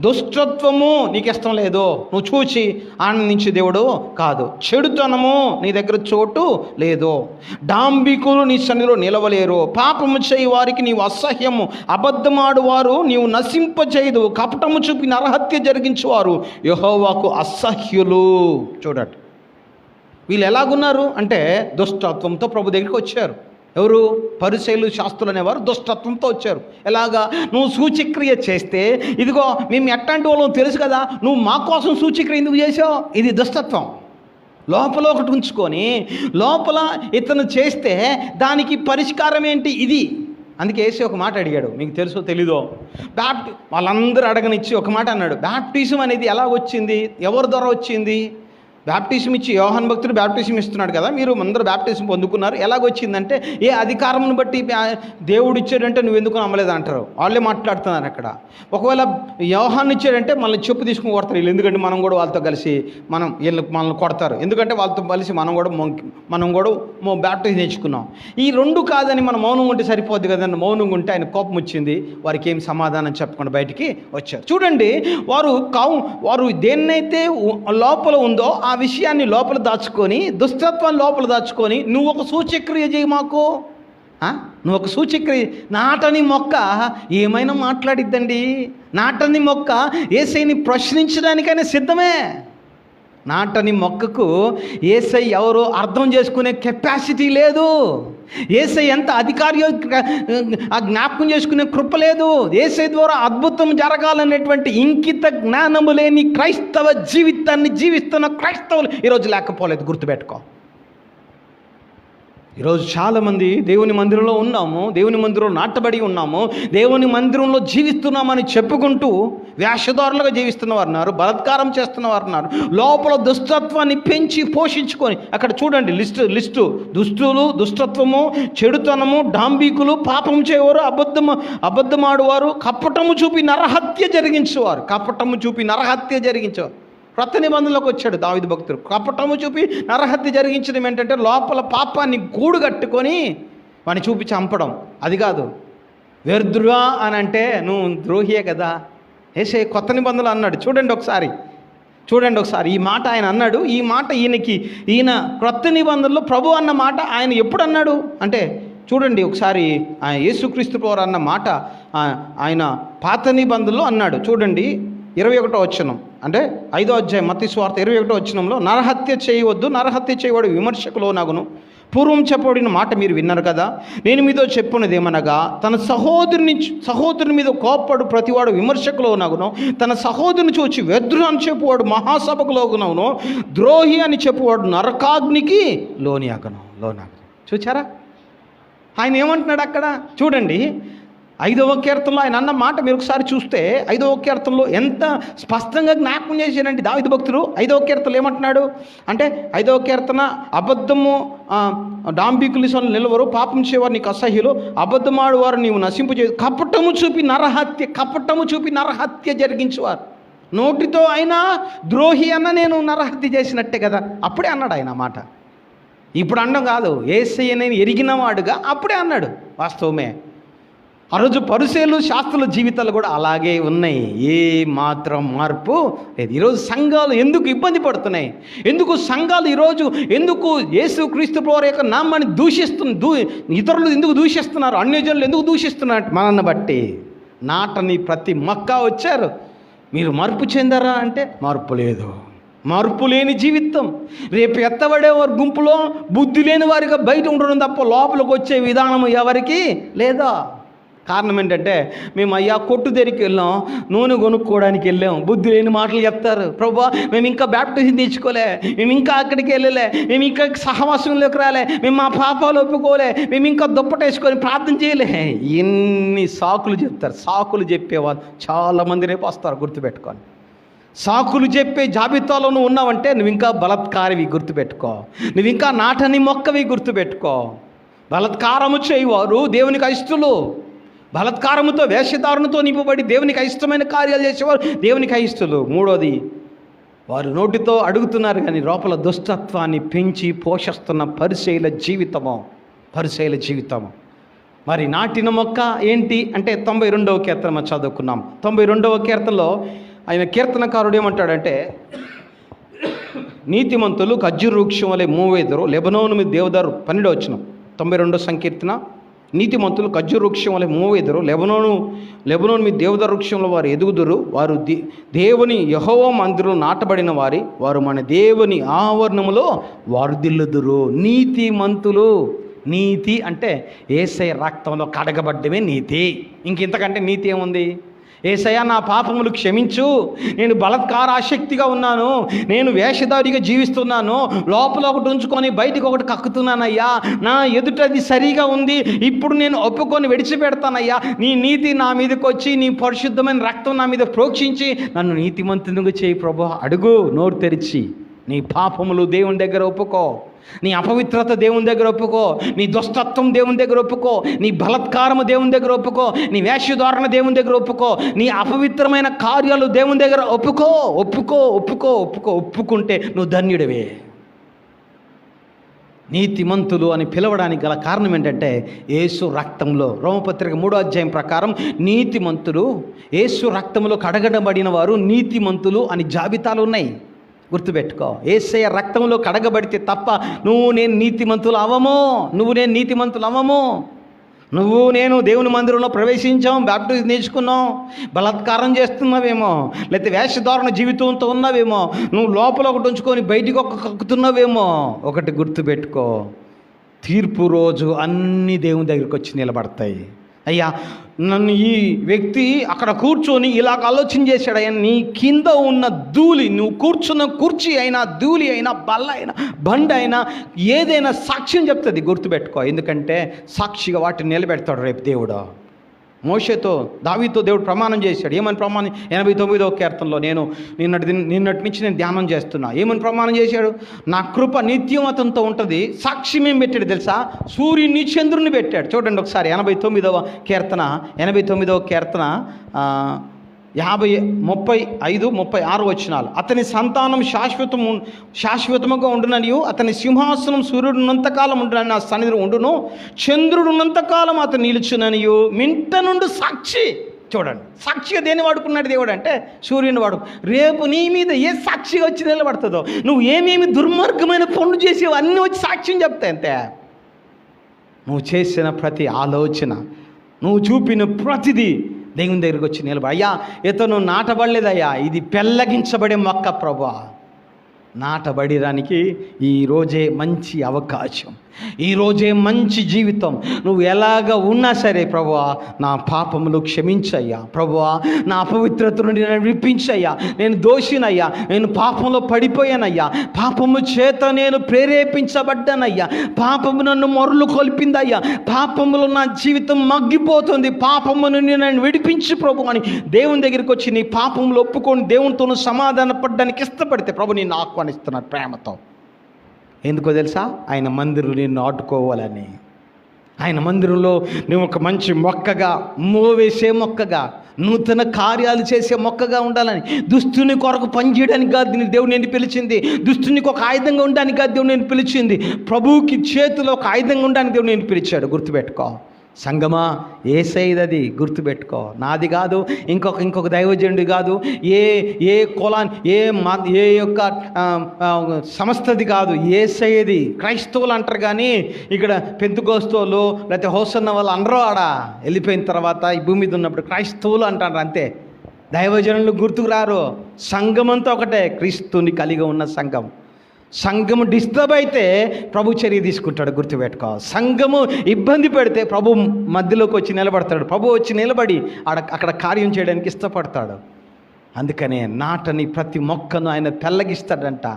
దుష్టత్వము నీకు ఇష్టం లేదు, నువ్వు చూచి ఆనందించే దేవుడు కాదు. చెడుతనము నీ దగ్గర చోటు లేదు. డాంబికులు నీ సన్నిధిలో నిలవలేరు. పాపము చేయి వారికి నీవు అసహ్యము. అబద్ధమాడు వారు నీవు నశింపచేయదు. కపటము చూపి నరహత్య జరిగించువారు యెహోవాకు అసహ్యులు. చూడండి, వీళ్ళు ఎలాగున్నారు అంటే దుష్టత్వంతో ప్రభు దగ్గరికి వచ్చారు. ఎవరు? పరిసయ్యులు, శాస్త్రులు అనేవారు దుష్టత్వంతో వచ్చారు. ఎలాగా? నువ్వు సూచక్రియ చేస్తే, ఇదిగో మేము ఎట్లాంటి వాళ్ళం తెలుసు కదా, నువ్వు మా కోసం సూచక్రియ ఎందుకు చేసావు? ఇది దుష్టత్వం. లోపల ఒకటి ఉంచుకొని లోపల ఇతను చేస్తే దానికి పరిష్కారం ఏంటి? ఇది. అందుకే యేసు ఒక మాట అడిగాడు, మీకు తెలుసో తెలీదో. వాళ్ళందరూ అడగనిచ్చి ఒక మాట అన్నాడు, బ్యాప్టిజం అనేది ఎలా వచ్చింది, ఎవరి ద్వారా వచ్చింది? బ్యాప్టిజం ఇచ్చి యోహాను భక్తుడు బ్యాప్టిజం ఇస్తున్నాడు కదా, మీరు అందరూ బ్యాప్టిజం పొందుకున్నారు, ఎలాగొచ్చిందంటే ఏ అధికారంను బట్టి దేవుడు ఇచ్చాడంటే నువ్వు ఎందుకు నమ్మలేదు అంటారు. వాళ్ళే మాట్లాడుతున్నారు అక్కడ. ఒకవేళ యోహాను ఇచ్చాడంటే మనల్ని చెప్పు తీసుకుని కొడతారు వీళ్ళు, ఎందుకంటే మనం కూడా వాళ్ళతో కలిసి మనల్ని కొడతారు, ఎందుకంటే వాళ్ళతో కలిసి మనం కూడా బ్యాప్టిజం నేర్చుకున్నాం. ఈ రెండు కాదని మనం మౌనంగా ఉంటే సరిపోద్ది కదండి. మౌనంగా ఉంటే ఆయన కోపం వచ్చింది, వారికి ఏం సమాధానం చెప్పకుండా బయటికి వచ్చారు. చూడండి, వారు దేన్నైతే లోపల ఉందో ఆ విషయాన్ని లోపల దాచుకొని, దుష్టత్వాన్ని లోపల దాచుకొని, నువ్వు ఒక సూచక్రియ చేయి మాకు, నువ్వు ఒక సూచక్రియ. నాటని మొక్క ఏమైనా మాట్లాడిద్దండి. నాటని మొక్క యేసయ్యని ప్రశ్నించడానికైనా సిద్ధమే. నాటని మొక్కకు యేసై ఎవరో అర్థం చేసుకునే కెపాసిటీ లేదు. యేసై ఎంత అధికారియో జ్ఞాపకం చేసుకునే కృప లేదు. యేసై ద్వారా అద్భుతం జరగాలనేటువంటి ఇంకిత జ్ఞానము లేని క్రైస్తవ జీవితాన్ని జీవిస్తున్న క్రైస్తవులు ఈరోజు లేకపోలేదు. గుర్తుపెట్టుకో. ఈరోజు చాలామంది దేవుని మందిరంలో ఉన్నాము, దేవుని మందిరంలో నాటబడి ఉన్నాము, దేవుని మందిరంలో జీవిస్తున్నామని చెప్పుకుంటూ వేషధారులుగా జీవిస్తున్నవారు ఉన్నారు, బలాత్కారం చేస్తున్నవారు ఉన్నారు. లోపల దుష్టత్వాన్ని పెంచి పోషించుకొని, అక్కడ చూడండి లిస్టు దుష్టులు, దుష్టత్వము, చెడుతనము, డాంబికులు, పాపం చేయవారు, అబద్ధమాడువారు, కపటము చూపి నరహత్య జరిగించేవారు. క్రొత్త నిబంధనలోకి వచ్చాడు దావీదు భక్తుడు. కపటము చూపి నరహత్య జరిగించడం ఏంటంటే లోపల పాపాన్ని గూడు కట్టుకొని వాడిని చూపి చంపడం. అది కాదు. వ్యర్థుడా అని అంటే నువ్వు ద్రోహియే కదా. యేసే కొత్త నిబంధనలు అన్నాడు. చూడండి ఒకసారి ఈ మాట ఆయన అన్నాడు. ఈ మాట ఈయన క్రొత్త నిబంధనలో ప్రభు అన్న మాట ఆయన ఎప్పుడు అన్నాడు అంటే, చూడండి ఒకసారి యేసుక్రీస్తు వారు అన్న మాట ఆయన పాత నిబంధనలో అన్నాడు. చూడండి 21వ వచనం, అంటే 5వ అధ్యాయం మత్తయి సువార్త 21వ వచనంలో, నరహత్య చేయవద్దు, నరహత్య చేయవాడు విమర్శకులో నగును. పూర్వం చెప్పబడిన మాట మీరు విన్నారు కదా. నేను మీతో చెప్పున్నది ఏమనగా, తన సహోదరుని మీద కోప్పడు ప్రతివాడు విమర్శకులో నగును, తన సహోదరుని చూచి వ్యర్థుడు అని చెప్పువాడు మహాసభకులోగునవును, ద్రోహి అని చెప్పువాడు నరకాగ్నికి లోనగను. చూచారా ఆయన ఏమంటున్నాడు అక్కడ? చూడండి 5వ కీర్తనలో ఆయన అన్న మాట మీరు ఒకసారి చూస్తే 5వ కీర్తనలో ఎంత స్పష్టంగా జ్ఞాపకం చేశాడండి దావీదు భక్తుడు. 5వ కీర్తనలో ఏమంటున్నాడు అంటే, 5వ కీర్తన, అబద్ధము డాంబికులు నిలవరు, పాపం చేయవారు నీకు అసహ్యులు, అబద్ధమాడు వారు నీవు నశింపజే, కపటము చూపి నరహత్య జరిగించేవారు. నోటితో అయినా ద్రోహి అన్న నేను నరహత్య చేసినట్టే కదా, అప్పుడే అన్నాడు ఆయన మాట. ఇప్పుడు అనడం కాదు, యేసయ్య నేను ఎరిగినవాడుగా అప్పుడే అన్నాడు. వాస్తవమే. ఆ రోజు పరిసయ్యులు, శాస్త్రుల జీవితాలు కూడా అలాగే ఉన్నాయి. ఏ మాత్రం మార్పు లేదు. ఈరోజు సంఘాలు ఎందుకు ఇబ్బంది పడుతున్నాయి? ఎందుకు యేసుక్రీస్తు ప్రభువు యొక్క నామాన్ని ఇతరులు ఎందుకు దూషిస్తున్నారు? అన్యజనులు ఎందుకు దూషిస్తున్నారు? మనల్ని బట్టి. నాటని ప్రతి మొక్క వచ్చారు. మీరు మార్పు చెందారా అంటే మార్పు లేదు. మార్పు లేని జీవితం. రేపు ఎత్తబడే వారి గుంపులో బుద్ధి లేని వారిగా బయట ఉండడం తప్ప లోపలికి వచ్చే విధానం ఎవరికి లేదా? కారణం ఏంటంటే, మేము అయ్యా కొట్టు దగ్గరికి వెళ్ళాం, నూనె కొనుక్కోవడానికి వెళ్ళాం, బుద్ధి లేని మాటలు చెప్తారు. ప్రభువా మేము ఇంకా బ్యాప్టిజం తెచ్చుకోలే, మేము ఇంకా అక్కడికి వెళ్ళలే, మేము ఇంకా సహవాసంలోకి రాలే, మేము మా పాపాలు ఒప్పుకోలే, మేము ఇంకా దుప్పటేసుకొని ప్రార్థన చేయలే. ఎన్ని సాకులు చెప్తారు. సాకులు చెప్పేవాళ్ళు చాలామంది రేపు వస్తారు. గుర్తుపెట్టుకోండి. సాకులు చెప్పే జాబితాలో నువ్వు ఉన్నావంటే నువ్వు ఇంకా బలాత్కారివి. గుర్తుపెట్టుకో. నువ్వు ఇంకా నాటని మొక్కవి. గుర్తుపెట్టుకో. బలాత్కారము చేయవారు దేవునికి అయిష్టులు. బలాత్కారముతో, వేషధారణతో నింపబడి దేవునికి అయిష్టమైన కార్యాలు చేసేవారు దేవునికి అయిష్టులు. మూడోది, వారు నోటితో అడుగుతున్నారు కానీ లోపల దుష్టత్వాన్ని పెంచి పోషిస్తున్న పరిసయ్యుల జీవితము. మరి నాటిన మొక్క ఏంటి అంటే 92వ కీర్తన మనం చదువుకున్నాం. 92వ కీర్తనలో ఆయన కీర్తనకారుడు ఏమంటాడంటే, నీతిమంతులు ఖర్జూర వృక్షం వలె మూవెదరు, లెబనోను మీద దేవదారు. 12వ వచనం 92వ సంకీర్తన. నీతిమంతులు ఖర్జూర వృక్షం వలె మూవెదరు, లెబనోను మీద దేవదారు వృక్షంలో వారు ఎదుగుదురు. వారు దేవుని యెహోవా మందిరం నాటబడిన వారు మన దేవుని ఆవరణములో వర్ధిల్లుదురు. నీతిమంతులు. నీతి అంటే యేసయ్య రక్తంలో కడగబడ్డమే నీతి. ఇంతకంటే నీతి ఏముంది? యేసయ్య నా పాపములు క్షమించు, నేను బలాత్కార ఆసక్తిగా ఉన్నాను, నేను వేషధారిగా జీవిస్తున్నాను, లోపల ఒకటి ఉంచుకొని బయటికి ఒకటి కక్కుతున్నానయ్యా, నా ఎదుటది సరిగా ఉంది, ఇప్పుడు నేను ఒప్పుకొని విడిచిపెడతానయ్యా, నీ నీతి నా మీదకి వచ్చి నీ పరిశుద్ధమైన రక్తం నా మీద ప్రోక్షించి నన్ను నీతిమంతునిగా చేయి ప్రభు. అడుగు, నోరు తెరిచి. నీ పాపములు దేవుని దగ్గర ఒప్పుకో, నీ అపవిత్రత దేవుని దగ్గర ఒప్పుకో, నీ దుష్టత్వం దేవుని దగ్గర ఒప్పుకో, నీ బలాత్కారము దేవుని దగ్గర ఒప్పుకో, నీ వేషధారణ దేవుని దగ్గర ఒప్పుకో, నీ అపవిత్రమైన కార్యాలు దేవుని దగ్గర ఒప్పుకో. ఒప్పుకో ఒప్పుకో ఒప్పుకో ఒప్పుకుంటే నువ్వు ధన్యుడివే. నీతిమంతులు అని పిలవడానికి గల కారణం ఏంటంటే యేసు రక్తంలో, రోమపత్రిక 3వ అధ్యాయం ప్రకారం నీతిమంతులు యేసు రక్తంలో కడగబడిన వారు నీతిమంతులు అని జాబితాలు ఉన్నాయి. గుర్తుపెట్టుకో, యేసయ్య రక్తంలో కడగబడితే తప్ప నువ్వు నేను నీతిమంతులు అవ్వము. నువ్వు నేను దేవుని మందిరంలో ప్రవేశించాం, బాప్టిజం నేర్చుకున్నాం, బలాత్కారం చేస్తున్నావేమో, లేకపోతే వేషధారణ జీవితంతో ఉన్నావేమో, నువ్వు లోపల ఒకటి ఉంచుకొని బయటికి ఒక కక్కుతున్నావేమో. ఒకటి గుర్తుపెట్టుకో, తీర్పు రోజు అన్నీ దేవుని దగ్గరికి వచ్చి నిలబడతాయి. అయ్యా, నన్ను ఈ వ్యక్తి అక్కడ కూర్చొని ఇలాగ ఆలోచన చేశాడయ్యా, నీ కింద ఉన్న ధూళి, నువ్వు కూర్చున్న కుర్చీ అయినా, ధూళి అయినా, బల్ల అయినా, బండ అయినా, ఏదైనా సాక్ష్యం చెప్తుంది. గుర్తుపెట్టుకో, ఎందుకంటే సాక్షిగా వాటిని నిలబెడతాడు రేపు దేవుడు. మోషేతో దావీదుతో దేవుడు ప్రమాణం చేశాడు. ఏమని ప్రమాణం? 89వ కీర్తనలో నేను నిన్నటి నుంచి నేను ధ్యానం చేస్తున్నా. ఏమని ప్రమాణం చేశాడు? నా కృప నిత్యం అతనితో ఉంటుంది. సాక్ష్యం ఏం పెట్టాడు తెలుసా? సూర్యుని చంద్రుని పెట్టాడు. చూడండి ఒకసారి 89వ కీర్తన 35, 36 వచనాలు. అతని సంతానం శాశ్వతముగా ఉండుననియు, అతని సింహాసనం సూర్యుడు ఉన్నంతకాలం ఉండునని నా సన్నిధిలో ఉండును, చంద్రుడు ఉన్నంతకాలం అతను నిలుచుననియు. మింట నుండి సాక్షి. చూడండి, సాక్షిగా దేన్ని వాడుకున్నాడు దేవుడు అంటే సూర్యుని వాడు. రేపు నీ మీద ఏ సాక్షిగా వచ్చి నిలబడుతుందో, నువ్వు ఏమేమి దుర్మార్గమైన పనులు చేసేవో అన్నీ వచ్చి సాక్ష్యం చెప్తాయి. అంతే. నువ్వు చేసిన ప్రతి ఆలోచన, నువ్వు చూపిన ప్రతిదీ దేవుని దగ్గరికి వచ్చి నిలబడి, అయ్యా ఇతను నాటబడలేదయ్యా, ఇది పెళ్ళగించబడే మొక్క ప్రభువా. నాటబడడానికి ఈరోజే మంచి అవకాశం, ఈరోజే మంచి జీవితం. నువ్వు ఎలాగ ఉన్నా సరే ప్రభువా, నా పాపములు క్షమించయ్యా, ప్రభువా నా అపవిత్రత నుండి నన్ను విడిపించయ్యా, నేను దోషినయ్యా, నేను పాపంలో పడిపోయానయ్యా, పాపము చేత నేను ప్రేరేపించబడ్డానయ్యా, పాపము నన్ను మొరలు కొల్పిందయ్యా, పాపములో నా జీవితం మగ్గిపోతుంది, పాపము నుండి నన్ను విడిపించు ప్రభు అని దేవుని దగ్గరికి వచ్చి నీ పాపములు ఒప్పుకొని దేవునితో సమాధాన పడ్డానికి ఇష్టపడితే ప్రభు నిన్ను ఆహ్వానిస్తున్నాడు ప్రేమతో. ఎందుకో తెలుసా? ఆయన మందిరం నిన్ను నాటుకోవాలని. ఆయన మందిరంలో నువ్వు ఒక మంచి మొక్కగా, మూవేసే మొక్కగా, నూతన కార్యాలు చేసే మొక్కగా ఉండాలని. దుస్తుని కొరకు పనిచేయడానికి కాదు దేవుడు నేను పిలిచింది, దుస్తునికి ఒక ఆయుధంగా ఉండడానికి కాదు దేవుడు నేను పిలిచింది, ప్రభువుకి చేతిలో ఒక ఆయుధంగా ఉండడానికి దేవుడు నేను పిలిచాడు. గుర్తుపెట్టుకో సంగమా, యేసయ్యది గుర్తుపెట్టుకో. నాది కాదు, ఇంకొక దైవజనుడి కాదు, ఏ ఏ యొక్క సంస్థది కాదు, యేసయ్యది. క్రైస్తవులు అంటారు కానీ ఇక్కడ పెంతుకోస్తోలు లేకపోతే హోసన్న వాళ్ళు అనరు. ఆడ వెళ్ళిపోయిన తర్వాత ఈ భూమి మీద ఉన్నప్పుడు క్రైస్తవులు అంటారు అంతే. దైవజనులు గుర్తుకు రారు. సంఘమంతా ఒకటే, క్రీస్తుని కలిగి ఉన్న సంఘం. సంఘము డిస్టర్బ్ అయితే ప్రభు చర్య తీసుకుంటాడు. గుర్తుపెట్టుకో. సంఘము ఇబ్బంది పెడితే ప్రభు మధ్యలోకి వచ్చి నిలబడతాడు. ప్రభు వచ్చి నిలబడి అక్కడ కార్యం చేయడానికి ఇష్టపడతాడు. అందుకనే నాటని ప్రతి మొక్కను ఆయన పెళ్ళగిస్తాడంట.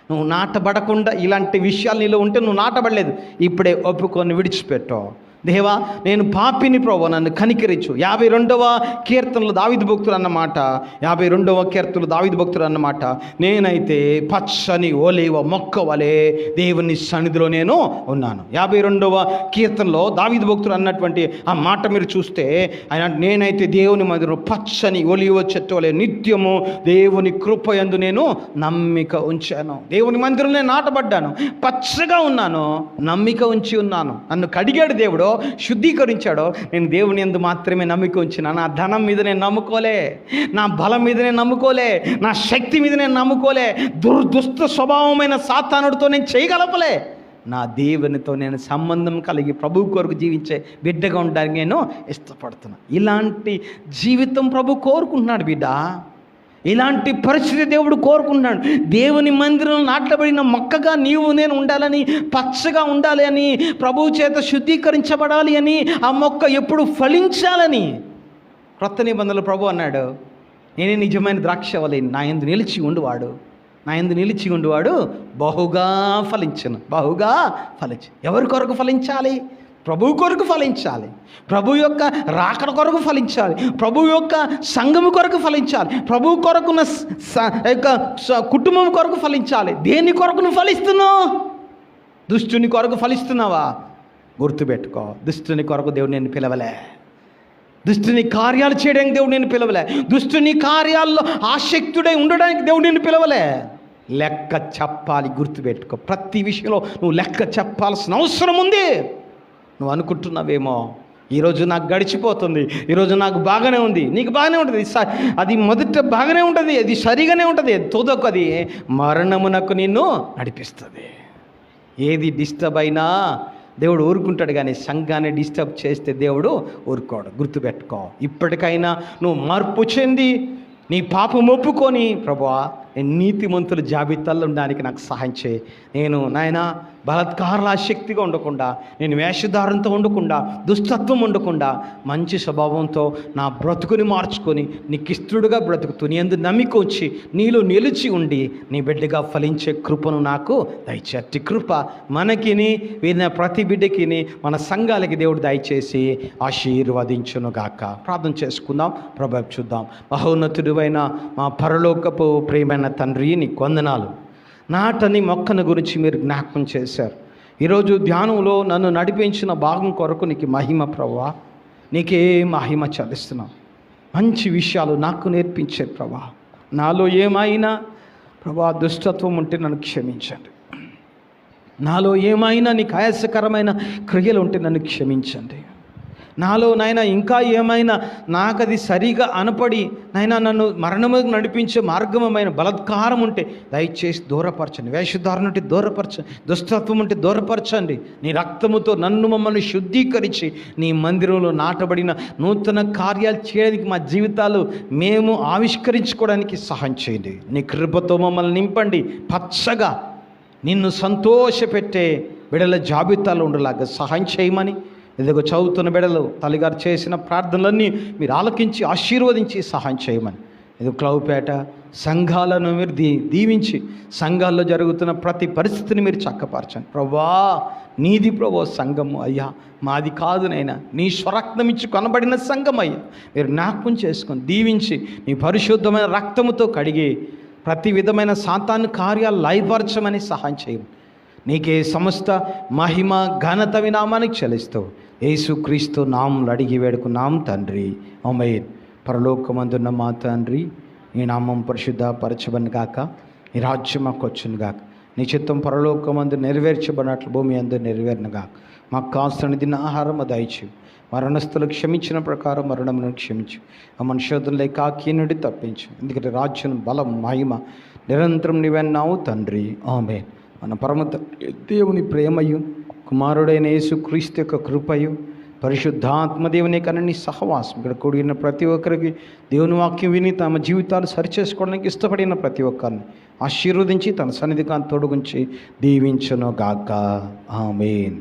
నువ్వు నాటబడకుండా ఇలాంటి విషయాలు నీలో ఉంటే నువ్వు నాటబడలేదు. ఇప్పుడే ఒప్పుకొని విడిచిపెట్టు. దేవా నేను పాపిని ప్రభు, నన్ను కనికరించు. 52వ కీర్తనలో దావీదు భక్తుడు అన్నమాట. 52వ కీర్తనలో దావీదు భక్తుడు అన్నమాట, నేనైతే పచ్చని ఓలేవ మొక్క వలె దేవుని సన్నిధిలో నేను ఉన్నాను. 52వ కీర్తనలో దావీదు భక్తుడు అన్నటువంటి ఆ మాట మీరు చూస్తే ఆయన, నేనైతే దేవుని మందిరంలో పచ్చని ఒలివ చెట్టు వలె నిత్యము దేవుని కృపయందు నేను నమ్మిక ఉంచాను. దేవుని మందిరంలో నేను నాటబడ్డాను, పచ్చగా ఉన్నాను, నమ్మిక ఉంచి ఉన్నాను. నన్ను కడిగాడు దేవుడు, శుద్ధీకరించాడో, నేను దేవుని యందు మాత్రమే నమ్మిక ఉంచిన. నా ధనం మీద నేను నమ్ముకోలే, నా బలం మీద నేను నమ్ముకోలే, నా శక్తి మీద నేను నమ్ముకోలే, దుష్ట స్వభావమైన సాతానుడితో నేను చేయగలపలే. నా దేవునితో నేను సంబంధం కలిగి ప్రభు కొరకు జీవించే బిడ్డగా ఉండడానికి నేను ఇష్టపడుతున్నా. ఇలాంటి జీవితం ప్రభు కోరుకుంటున్నాడు బిడ్డ. ఇలాంటి పరిస్థితి దేవుడు కోరుకుంటున్నాడు. దేవుని మందిరం నాటబడిన మొక్కగా నీవు నేను ఉండాలని, పచ్చగా ఉండాలి అని, ప్రభువు చేత శుద్ధీకరించబడాలి అని, ఆ మొక్క ఎప్పుడు ఫలించాలని. క్రొత్త నిబంధనలు ప్రభు అన్నాడు, నేనే నిజమైన ద్రాక్షవల్లి, నా యందు నిలిచి ఉండువాడు, నా యందు నిలిచి ఉండువాడు బహుగా ఫలించను. బహుగా ఫలించు. ఎవరి కొరకు ఫలించాలి? ప్రభు కొరకు ఫలించాలి. ప్రభు యొక్క రాకడ కొరకు ఫలించాలి. ప్రభు యొక్క సంఘము కొరకు ఫలించాలి. ప్రభు కొరకున్న యొక్క కుటుంబం కొరకు ఫలించాలి. దేని కొరకు నువ్వు ఫలిస్తున్నావు? దుష్టుని కొరకు ఫలిస్తున్నావా? గుర్తుపెట్టుకో, దుష్టుని కొరకు దేవుడు నేను పిలవలే. దుష్టుని కార్యాలు చేయడానికి దేవుడు నేను పిలవలే. దుష్టుని కార్యాల్లో ఆసక్తుడై ఉండడానికి దేవుడు నేను పిలవలే. లెక్క చెప్పాలి. గుర్తుపెట్టుకో, ప్రతి విషయంలో నువ్వు లెక్క చెప్పాల్సిన అవసరం ఉంది. నువ్వు అనుకుంటున్నావేమో, ఈరోజు నాకు గడిచిపోతుంది, ఈరోజు నాకు బాగానే ఉంది. నీకు బాగానే ఉంటుంది, అది మొదట బాగానే ఉంటుంది, అది సరిగానే ఉంటుంది. తోదొక్క అది మరణమునకు నిన్ను నడిపిస్తుంది. ఏది డిస్టర్బ్ అయినా దేవుడు ఊరుకుంటాడు, కానీ సంఘాన్ని డిస్టర్బ్ చేస్తే దేవుడు ఊరుకోడు. గుర్తుపెట్టుకో. ఇప్పటికైనా నువ్వు మార్పు చెంది నీ పాపం ఒప్పుకొని, ప్రభువా నేను నీతిమంతుల జాబితాలో ఉండడానికి నాకు సహాయం చేయి. నేను నాయన బలాత్కారాల ఆసక్తిగా ఉండకుండా, నేను వేషధారంతో ఉండకుండా, దుష్టత్వం ఉండకుండా, మంచి స్వభావంతో నా బ్రతుకుని మార్చుకొని నీకు ఇష్టడుగా బ్రతుకుతూ నీ యందు నమ్మిక వచ్చి నీలో నిలిచి ఉండి నీ బిడ్డగా ఫలించే కృపను నాకు దయచేటి కృప మనకిని, వీరిన ప్రతి బిడ్డకిని, మన సంఘాలకి దేవుడు దయచేసి ఆశీర్వదించునుగాక. ప్రార్థన చేసుకుందాం, ప్రభు చూద్దాం. మహోన్నతుడివైన మా పరలోకపు ప్రియమైన తండ్రి, నీకు వందనాలు. నాటని మొక్కను గురించి మీరు జ్ఞాపకం చేశారు. ఈరోజు ధ్యానంలో నన్ను నడిపించిన భాగం కొరకు నీకు మహిమ ప్రభువా. నీకే మహిమ చెల్లిస్తున్నాం. మంచి విషయాలు నాకు నేర్పించే ప్రభా. నాలో ఏమైనా ప్రభా దుష్టత్వం ఉంటే నన్ను క్షమించండి. నాలో ఏమైనా నీకు ఆయాసకరమైన క్రియలు ఉంటే నన్ను క్షమించండి. నాలో నాయన ఇంకా ఏమైనా నాకది సరిగా అనపడి నాయన నన్ను మరణముకు నడిపించే మార్గమైన బలాత్కారం ఉంటే దయచేసి దూరపరచండి. వేషధారణ ఉంటే దూరపరచండి. దుష్టత్వం ఉంటే దూరపరచండి. నీ రక్తముతో నన్ను మమ్మల్ని శుద్ధీకరించి నీ మందిరంలో నాటబడిన నూతన కార్యాలు చేయడానికి మా జీవితాలు మేము ఆవిష్కరించుకోవడానికి సహాయం చేయండి. నీ కృపతో మమ్మల్ని నింపండి. పచ్చగా నిన్ను సంతోషపెట్టే బిడల జాబితాలో ఉండేలాగా సహాయం చేయమని, ఇదిగో చదువుతున్న బిడ్డలు తల్లిగారు చేసిన ప్రార్థనలన్నీ మీరు ఆలకించి ఆశీర్వదించి సహాయం చేయమని, ఇది క్లౌపేట సంఘాలను మీరు దీవించి సంఘాల్లో జరుగుతున్న ప్రతి పరిస్థితిని మీరు చక్కపరచండి. ప్రభువా నీది ప్రభు సంఘము అయ్యా, మాది కాదు నైనా, నీ స్వరక్తం ఇచ్చి కొనబడిన సంఘం అయ్యా. మీరు జ్ఞాపకం చేసుకొని దీవించి నీ పరిశుద్ధమైన రక్తముతో కడిగి ప్రతి విధమైన సాతాను కార్యాలు లయపరచమని సహాయం చేయమని, నీకే సమస్త మహిమ ఘనత వినామానికి చెల్లిస్తావు. యేసుక్రీస్తు నామములో అడిగి వేడుకున్నాం తండ్రి, ఆమేన్. పరలోకమందున్న మా తండ్రి, నీ నామం పరిశుద్ధపరచబడును గాక, నీ రాజ్యం మాకు వచ్చును గాక, నీ చిత్తం పరలోకమందు నెరవేర్చబడినట్లు భూమి అందు నెరవేరును గాక. మాకు కావలసిన దిన ఆహారం దయచేయి. మరణస్థులు క్షమించిన ప్రకారం మరణమును క్షమించు. ఆ మనుషోధులే కాకి నుండి తప్పించు. ఎందుకంటే రాజ్యం బలం మహిమ నిరంతరం నీవెన్నావు తండ్రి, ఆమేన్. మన పరమ దేవుని ప్రేమయు కుమారుడైన యేసుక్రీస్తు యొక్క కృపయు పరిశుద్ధాత్మదేవుని కన్నా సహవాసం ఇక్కడ కూడిన ప్రతి ఒక్కరికి దేవుని వాక్యం విని తమ జీవితాలు సరిచేసుకోవడానికి ఇష్టపడిన ప్రతి ఒక్కరిని ఆశీర్వదించి తన సన్నిధికాన్ని తొడుగుంచి దీవించును గాక, ఆమేన్.